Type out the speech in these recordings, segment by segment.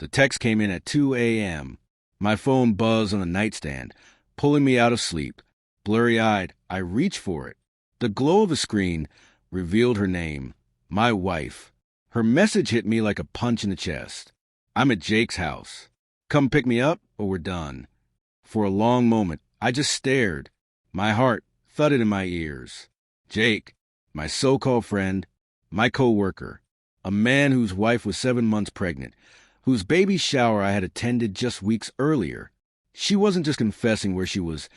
The text came in at 2 a.m. My phone buzzed on the nightstand, pulling me out of sleep. Blurry-eyed, I reached for it. The glow of the screen revealed her name, my wife. Her message hit me like a punch in the chest. I'm at Jake's house. Come pick me up or we're done. For a long moment, I just stared. My heart thudded in my ears. Jake, my so-called friend, my co-worker, a man whose wife was 7 months pregnant, whose baby shower I had attended just weeks earlier. She wasn't just confessing where she was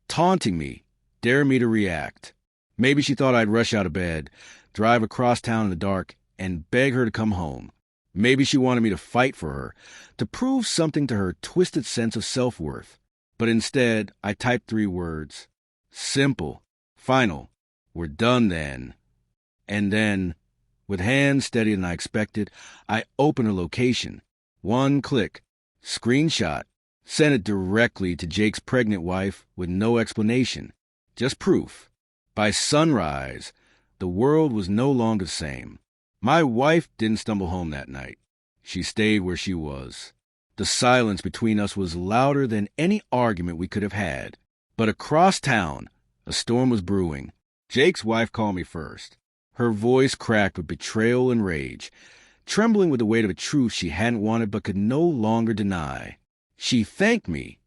taunting me, daring me to react. Maybe she thought I'd rush out of bed, drive across town in the dark, and beg her to come home. Maybe she wanted me to fight for her, to prove something to her twisted sense of self-worth. But instead, I typed 3 words. Simple. Final. We're done then. And then, with hands steadier than I expected, I opened her location. 1 click. Screenshot. Sent it directly to Jake's pregnant wife with no explanation. Just proof. By sunrise, the world was no longer the same. My wife didn't stumble home that night. She stayed where she was. The silence between us was louder than any argument we could have had. But across town, a storm was brewing. Jake's wife called me first. Her voice cracked with betrayal and rage, trembling with the weight of a truth she hadn't wanted but could no longer deny. She thanked me,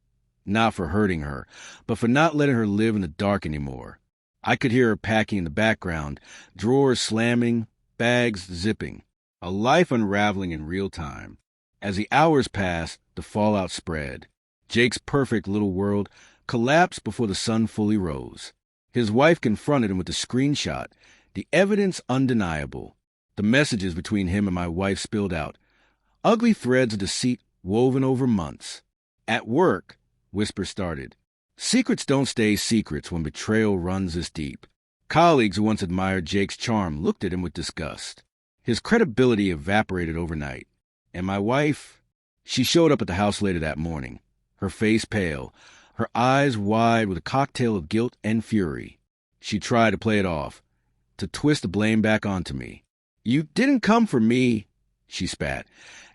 not for hurting her, but for not letting her live in the dark anymore. I could hear her packing in the background, drawers slamming, bags zipping, a life unraveling in real time. As the hours passed, the fallout spread. Jake's perfect little world collapsed before the sun fully rose. His wife confronted him with the screenshot, the evidence undeniable. The messages between him and my wife spilled out, ugly threads of deceit woven over months. At work, whispers started. Secrets don't stay secrets when betrayal runs this deep. Colleagues who once admired Jake's charm looked at him with disgust. His credibility evaporated overnight. And my wife, she showed up at the house later that morning, her face pale, her eyes wide with a cocktail of guilt and fury. She tried to play it off, to twist the blame back onto me. You didn't come for me, she spat,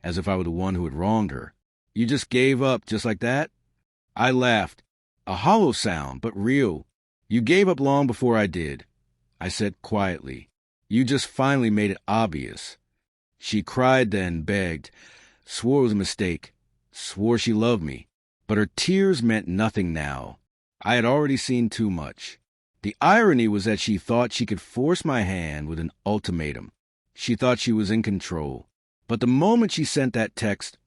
as if I were the one who had wronged her. You just gave up just like that? I laughed. A hollow sound, but real. You gave up long before I did. I said quietly. You just finally made it obvious. She cried then, begged, swore it was a mistake, swore she loved me. But her tears meant nothing now. I had already seen too much. The irony was that she thought she could force my hand with an ultimatum. She thought she was in control. But the moment she sent that text,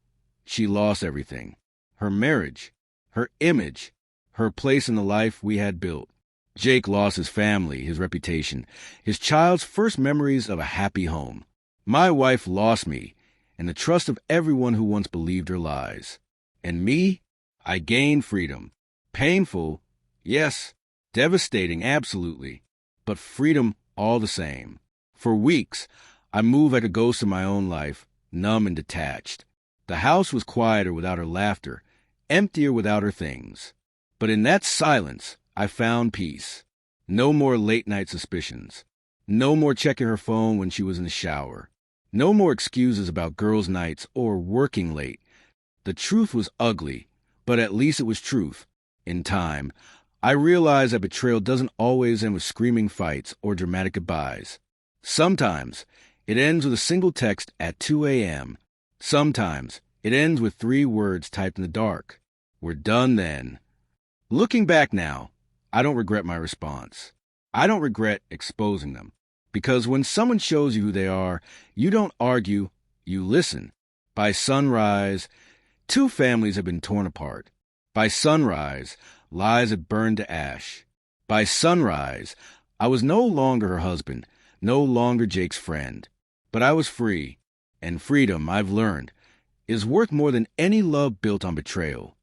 she lost everything. Her marriage, her image, her place in the life we had built. Jake lost his family, his reputation, his child's first memories of a happy home. My wife lost me, and the trust of everyone who once believed her lies. And me? I gained freedom. Painful, yes. Devastating, absolutely. But freedom all the same. For weeks, I moved like a ghost in my own life, numb and detached. The house was quieter without her laughter, emptier without her things. But in that silence, I found peace. No more late-night suspicions. No more checking her phone when she was in the shower. No more excuses about girls' nights or working late. The truth was ugly, but at least it was truth. In time, I realized that betrayal doesn't always end with screaming fights or dramatic goodbyes. Sometimes, it ends with a single text at 2 a.m. Sometimes, it ends with 3 words typed in the dark. We're done then. Looking back now, I don't regret my response. I don't regret exposing them. Because when someone shows you who they are, you don't argue, you listen. By sunrise, 2 families have been torn apart. By sunrise, lies had burned to ash. By sunrise, I was no longer her husband, no longer Jake's friend. But I was free, and freedom, I've learned, is worth more than any love built on betrayal.